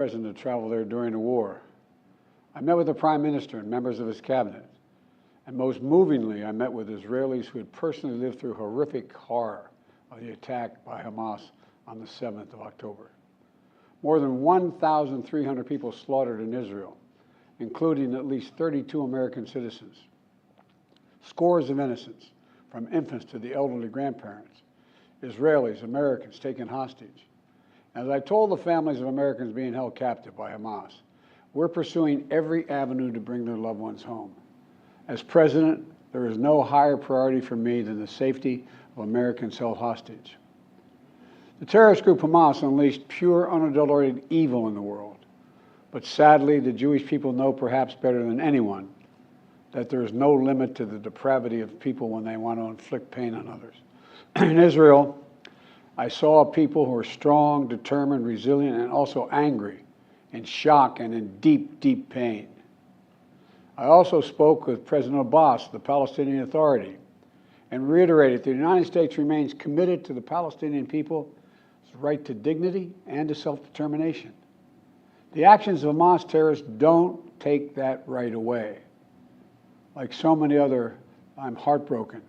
President to travel there during the war. I met with the Prime Minister and members of his cabinet, and most movingly, I met with Israelis who had personally lived through horrific horror of the attack by Hamas on the 7th of October. More than 1,300 people slaughtered in Israel, including at least 32 American citizens. Scores of innocents, from infants to the elderly grandparents, Israelis, Americans taken hostage. As I told the families of Americans being held captive by Hamas, we're pursuing every avenue to bring their loved ones home. As president, there is no higher priority for me than the safety of Americans held hostage. The terrorist group Hamas unleashed pure, unadulterated evil in the world. But sadly, the Jewish people know perhaps better than anyone that there is no limit to the depravity of people when they want to inflict pain on others. In Israel, I saw people who are strong, determined, resilient, and also angry, in shock and in deep, deep pain. I also spoke with President Abbas, the Palestinian Authority, and reiterated the United States remains committed to the Palestinian people's right to dignity and to self-determination. The actions of Hamas terrorists don't take that right away. Like so many other, I'm heartbroken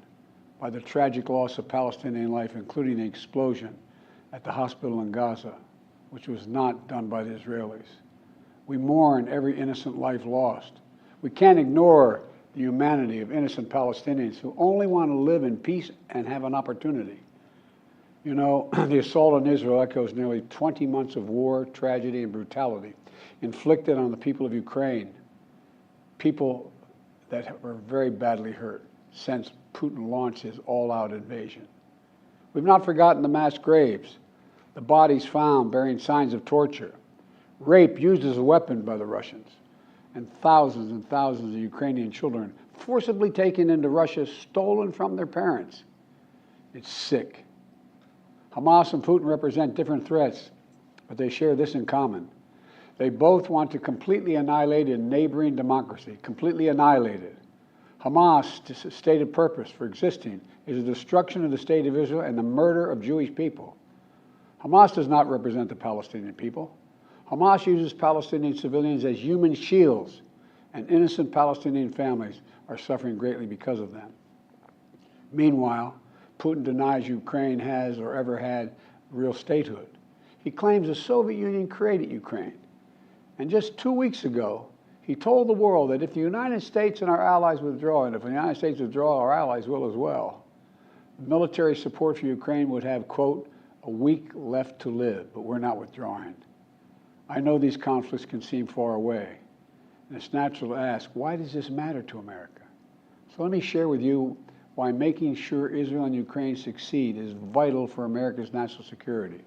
by the tragic loss of Palestinian life, including the explosion at the hospital in Gaza, which was not done by the Israelis. We mourn every innocent life lost. We can't ignore the humanity of innocent Palestinians who only want to live in peace and have an opportunity. You know, the assault on Israel echoes nearly 20 months of war, tragedy, and brutality inflicted on the people of Ukraine, people that were very badly hurt since Putin launched his all-out invasion. We've not forgotten the mass graves, the bodies found bearing signs of torture, rape used as a weapon by the Russians, and thousands of Ukrainian children forcibly taken into Russia, stolen from their parents. It's sick. Hamas and Putin represent different threats, but they share this in common. They both want to completely annihilate a neighboring democracy, completely annihilate it. Hamas' stated purpose for existing is the destruction of the state of Israel and the murder of Jewish people. Hamas does not represent the Palestinian people. Hamas uses Palestinian civilians as human shields, and innocent Palestinian families are suffering greatly because of them. Meanwhile, Putin denies Ukraine has or ever had real statehood. He claims the Soviet Union created Ukraine. And just 2 weeks ago, he told the world that if the United States and our allies withdraw, and if the United States withdraw, our allies will as well, military support for Ukraine would have, quote, a week left to live, but we're not withdrawing. I know these conflicts can seem far away, and it's natural to ask, why does this matter to America? So let me share with you why making sure Israel and Ukraine succeed is vital for America's national security.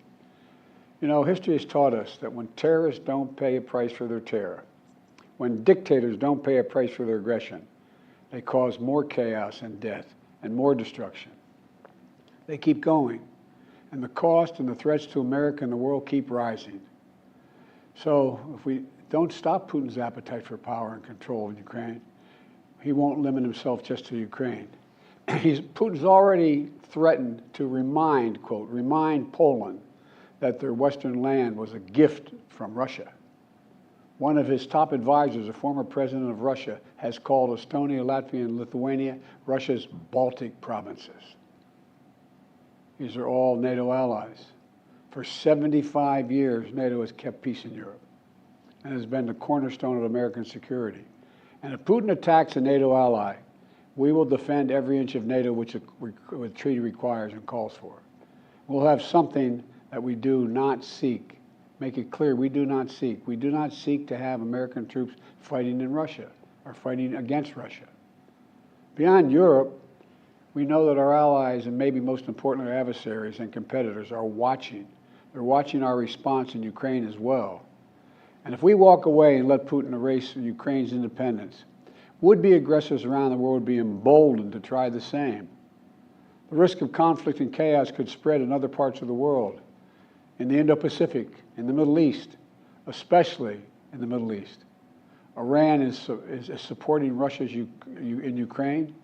You know, history has taught us that when terrorists don't pay a price for their terror, when dictators don't pay a price for their aggression, they cause more chaos and death and more destruction. They keep going, and the cost and the threats to America and the world keep rising. So if we don't stop Putin's appetite for power and control in Ukraine, he won't limit himself just to Ukraine. Putin's already threatened to remind, quote, remind Poland that their Western land was a gift from Russia. One of his top advisors, a former president of Russia, has called Estonia, Latvia, and Lithuania Russia's Baltic provinces. These are all NATO allies. For 75 years, NATO has kept peace in Europe and has been the cornerstone of American security. And if Putin attacks a NATO ally, we will defend every inch of NATO which the treaty requires and calls for. We'll have something that we do not seek. Make it clear, we do not seek. We do not seek to have American troops fighting in Russia or fighting against Russia. Beyond Europe, we know that our allies, and maybe most importantly our adversaries and competitors, are watching. They're watching our response in Ukraine as well. And if we walk away and let Putin erase Ukraine's independence, would-be aggressors around the world would be emboldened to try the same. The risk of conflict and chaos could spread in other parts of the world, in the Indo-Pacific, in the Middle East, especially in the Middle East. Iran is supporting Russia in Ukraine,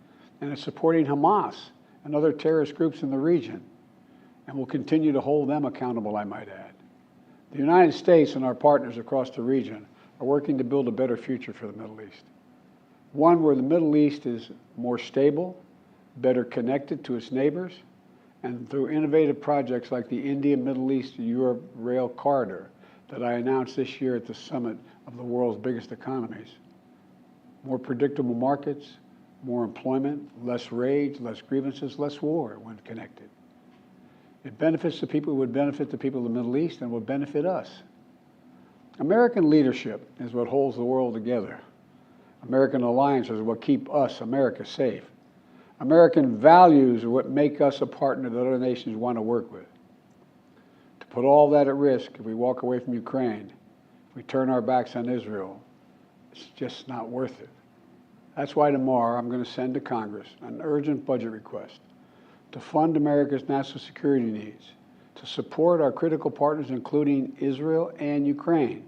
and it's supporting Hamas and other terrorist groups in the region, and will continue to hold them accountable, I might add. The United States and our partners across the region are working to build a better future for the Middle East. One where the Middle East is more stable, better connected to its neighbors, and through innovative projects like the India-Middle East-Europe Rail Corridor that I announced this year at the summit of the world's biggest economies. More predictable markets, more employment, less rage, less grievances, less war when connected. It benefits the people who would benefit the people of the Middle East and would benefit us. American leadership is what holds the world together. American alliances are what keep us, America, safe. American values are what make us a partner that other nations want to work with. To put all that at risk, if we walk away from Ukraine, if we turn our backs on Israel, it's just not worth it. That's why tomorrow I'm going to send to Congress an urgent budget request to fund America's national security needs, to support our critical partners, including Israel and Ukraine.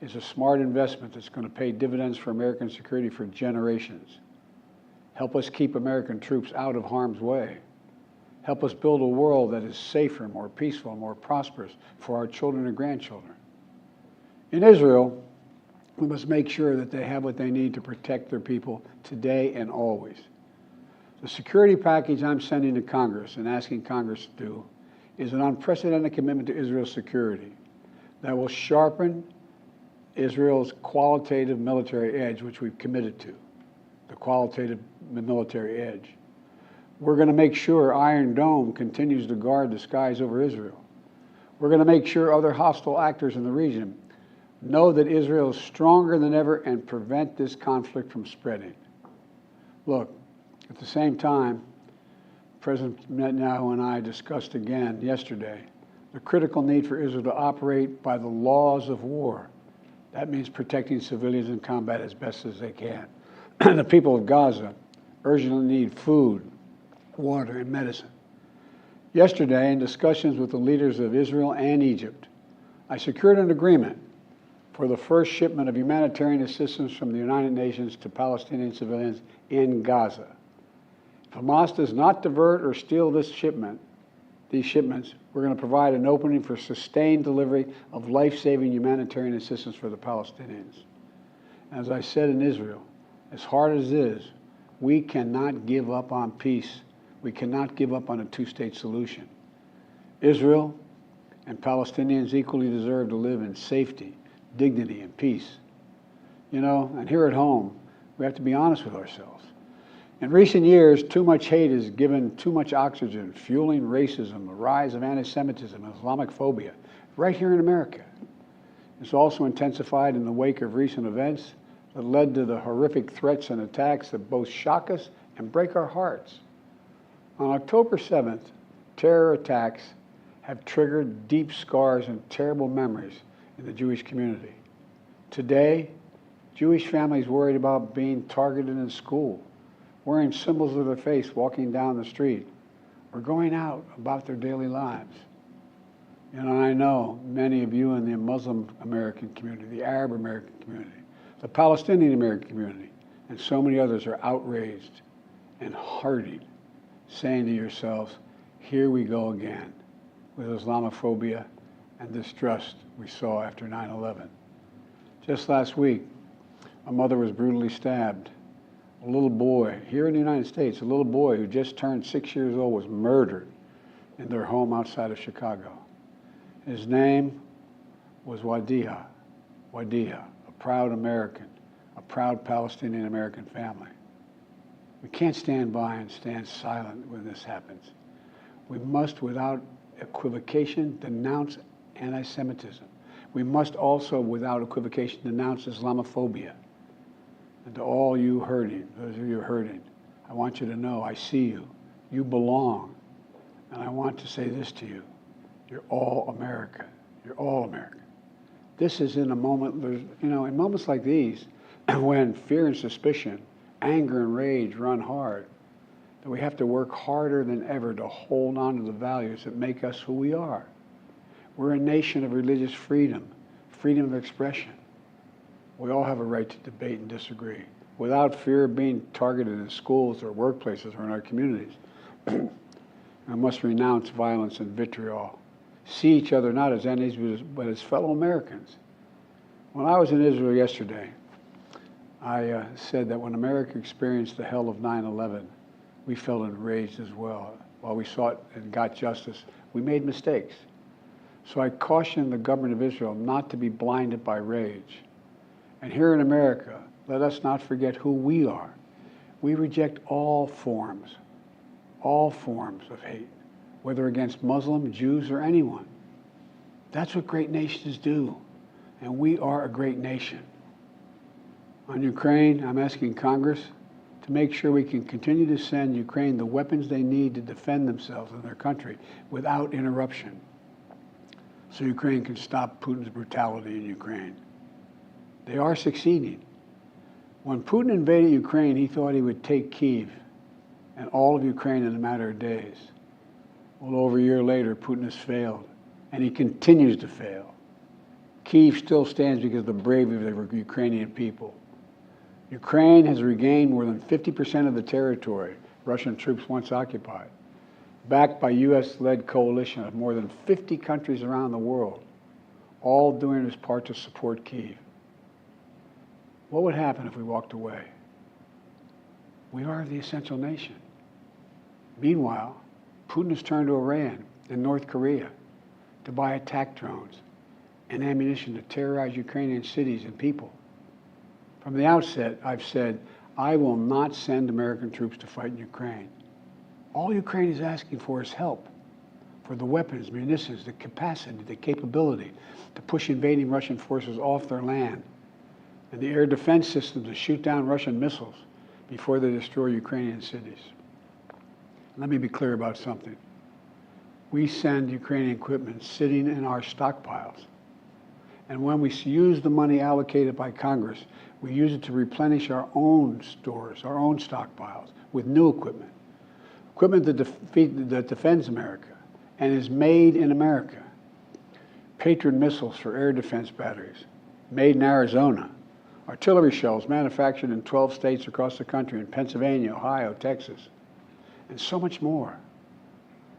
It's a smart investment that's going to pay dividends for American security for generations. Help us keep American troops out of harm's way. Help us build a world that is safer, more peaceful, more prosperous for our children and grandchildren. In Israel, we must make sure that they have what they need to protect their people today and always. The security package I'm sending to Congress and asking Congress to do is an unprecedented commitment to Israel's security that will sharpen Israel's qualitative military edge, which we've committed to, the qualitative military edge. We're going to make sure Iron Dome continues to guard the skies over Israel. We're going to make sure other hostile actors in the region know that Israel is stronger than ever and prevent this conflict from spreading. Look, at the same time, President Netanyahu and I discussed again yesterday the critical need for Israel to operate by the laws of war. That means protecting civilians in combat as best as they can. The people of Gaza urgently need food, water, and medicine. Yesterday, in discussions with the leaders of Israel and Egypt, I secured an agreement for the first shipment of humanitarian assistance from the United Nations to Palestinian civilians in Gaza. If Hamas does not divert or steal these shipments, we're going to provide an opening for sustained delivery of life-saving humanitarian assistance for the Palestinians. As I said in Israel, as hard as it is, we cannot give up on peace. We cannot give up on a two-state solution. Israel and Palestinians equally deserve to live in safety, dignity, and peace. You know, and here at home, we have to be honest with ourselves. In recent years, too much hate has given too much oxygen, fueling racism, the rise of anti-Semitism, and Islamic phobia, right here in America. It's also intensified in the wake of recent events that led to the horrific threats and attacks that both shock us and break our hearts. On October 7th, terror attacks have triggered deep scars and terrible memories in the Jewish community. Today, Jewish families worried about being targeted in school, wearing symbols of their faith walking down the street, or going out about their daily lives. You know, I know many of you in the Muslim American community, the Arab American community, the Palestinian American community, and so many others are outraged and heartened, saying to yourselves, here we go again with Islamophobia and distrust we saw after 9/11. Just last week, a mother was brutally stabbed. A little boy, here in the United States, a little boy who just turned 6 years old was murdered in their home outside of Chicago. His name was Wadiha, a proud American, a proud Palestinian American family. We can't stand by and stand silent when this happens. We must, without equivocation, denounce anti-Semitism. We must also, without equivocation, denounce Islamophobia. And to all you hurting, those of you hurting, I want you to know I see you. You belong. And I want to say this to you. You're all America. You're all America. This is in a moment, you know, in moments like these, when fear and suspicion, anger and rage run hard, that we have to work harder than ever to hold on to the values that make us who we are. We're a nation of religious freedom, freedom of expression. We all have a right to debate and disagree without fear of being targeted in schools or workplaces or in our communities. I must renounce violence and vitriol. see each other not as enemies, but as fellow Americans. When I was in Israel yesterday, I said that when America experienced the hell of 9/11, we felt enraged as well. While we sought and got justice, we made mistakes. So I cautioned the government of Israel not to be blinded by rage. And here in America, let us not forget who we are. We reject all forms of hate, whether against Muslim, Jews, or anyone. That's what great nations do, and we are a great nation. On Ukraine, I'm asking Congress to make sure we can continue to send Ukraine the weapons they need to defend themselves and their country without interruption, so Ukraine can stop Putin's brutality in Ukraine. They are succeeding. When Putin invaded Ukraine, he thought he would take Kyiv and all of Ukraine in a matter of days. Well, over a year later, Putin has failed, and he continues to fail. Kyiv still stands because of the bravery of the Ukrainian people. Ukraine has regained more than 50% of the territory Russian troops once occupied, backed by U.S.-led coalition of more than 50 countries around the world, all doing its part to support Kyiv. What would happen if we walked away? We are the essential nation. Meanwhile, Putin has turned to Iran and North Korea to buy attack drones and ammunition to terrorize Ukrainian cities and people. From the outset, I've said, I will not send American troops to fight in Ukraine. All Ukraine is asking for is help, for the weapons, munitions, the capacity, the capability to push invading Russian forces off their land, and the air defense system to shoot down Russian missiles before they destroy Ukrainian cities. Let me be clear about something. We send Ukrainian equipment sitting in our stockpiles. And when we use the money allocated by Congress, we use it to replenish our own stores, our own stockpiles, with new equipment. Equipment that defends America and is made in America. Patriot missiles for air defense batteries, made in Arizona. Artillery shells manufactured in 12 states across the country, in Pennsylvania, Ohio, Texas, and so much more.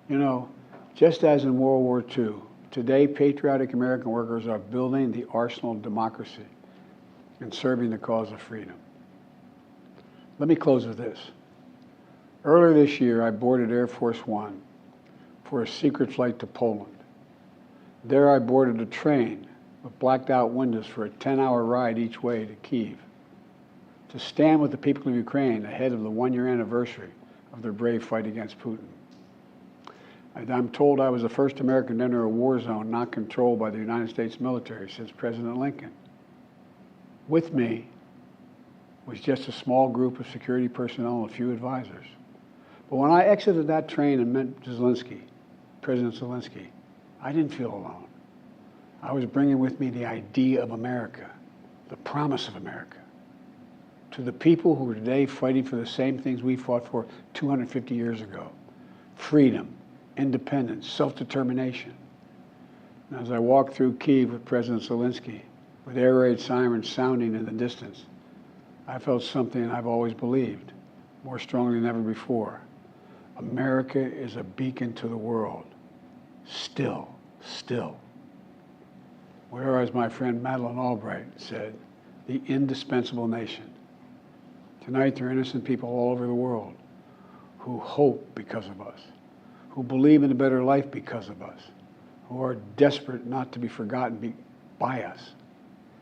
You know, just as in World War II, today patriotic American workers are building the arsenal of democracy and serving the cause of freedom. Let me close with this. Earlier this year, I boarded Air Force One for a secret flight to Poland. There I boarded a train with blacked out windows for a 10-hour ride each way to Kyiv, to stand with the people of Ukraine ahead of the one-year anniversary of their brave fight against Putin. I'm told I was the first American to enter a war zone not controlled by the United States military since President Lincoln. With me was just a small group of security personnel and a few advisors. But when I exited that train and met Zelensky, President Zelensky, I didn't feel alone. I was bringing with me the idea of America, the promise of America, to the people who are today fighting for the same things we fought for 250 years ago: freedom, independence, self-determination. And as I walked through Kyiv with President Zelensky, with air raid sirens sounding in the distance, I felt something I've always believed, more strongly than ever before. America is a beacon to the world. Still. Whereas my friend Madeleine Albright said, the indispensable nation. Tonight, there are innocent people all over the world who hope because of us, who believe in a better life because of us, who are desperate not to be forgotten by us,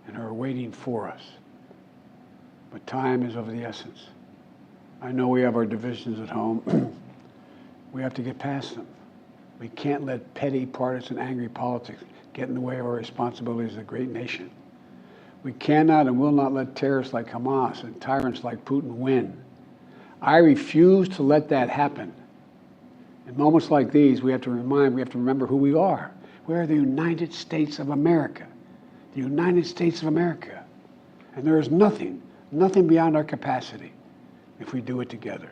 and who are waiting for us. But time is of the essence. I know we have our divisions at home. We have to get past them. We can't let petty, partisan, angry politics get in the way of our responsibilities as a great nation. We cannot and will not let terrorists like Hamas and tyrants like Putin win. I refuse to let that happen. In moments like these, we have to remember who we are. We are the United States of America. The United States of America. And there is nothing beyond our capacity if we do it together.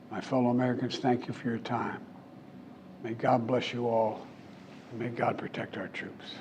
My fellow Americans, thank you for your time. May God bless you all, and may God protect our troops.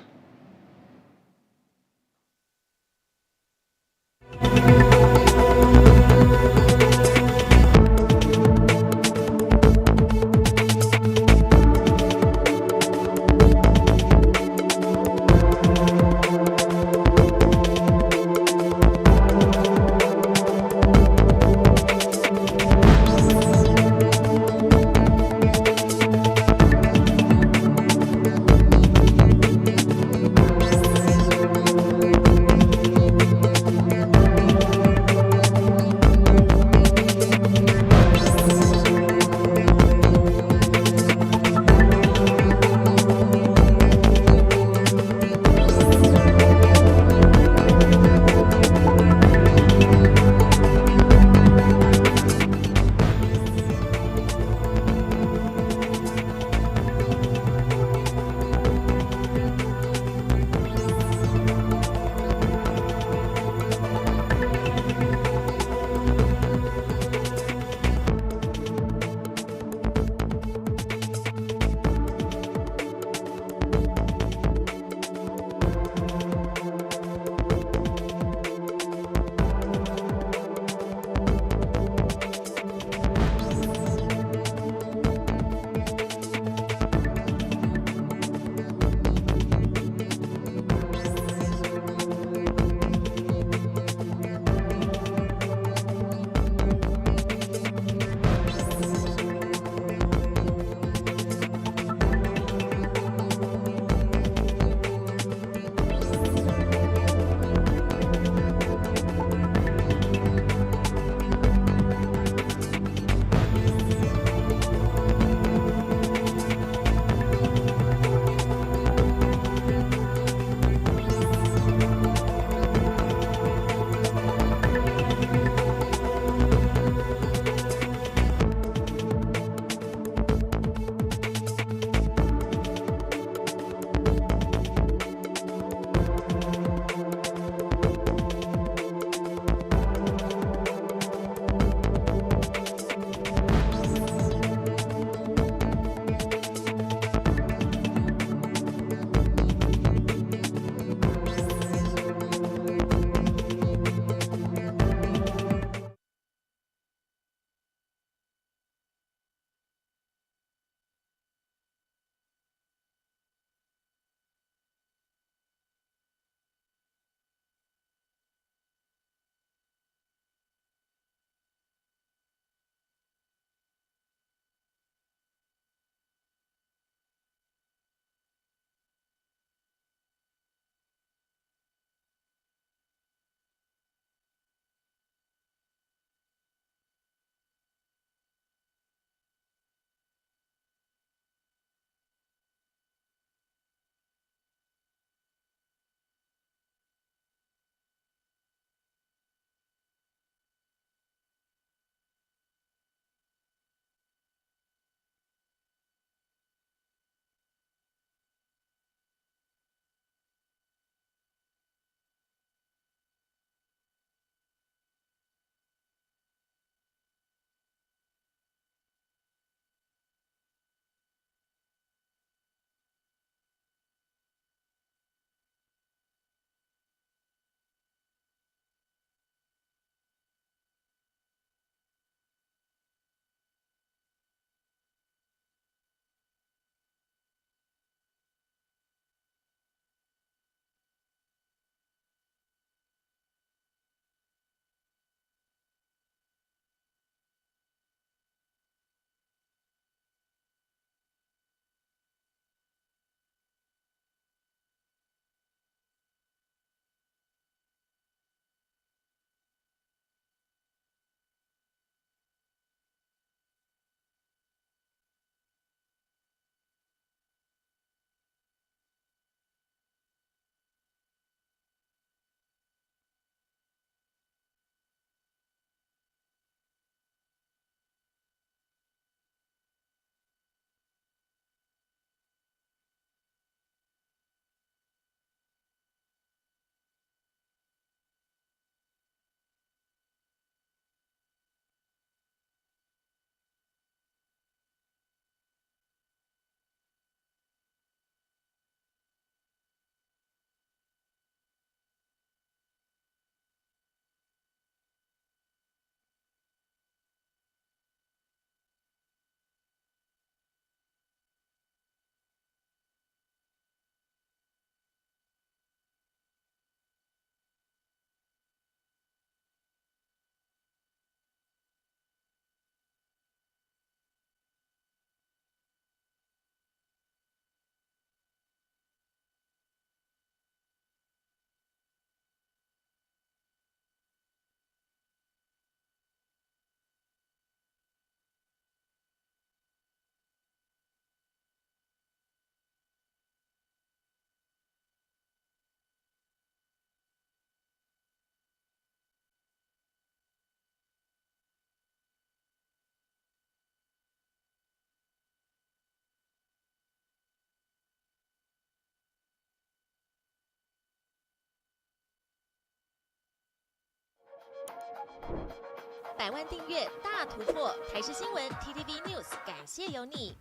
100万订阅大突破，台视新闻 TTVNews 感谢有你。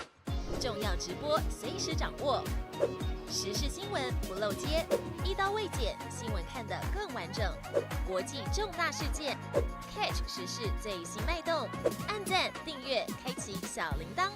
重要直播随时掌握，时事新闻不漏接，一刀未剪，新闻看得更完整。国际重大事件 ，catch 时事最新脉动，按赞订阅，开启小铃铛。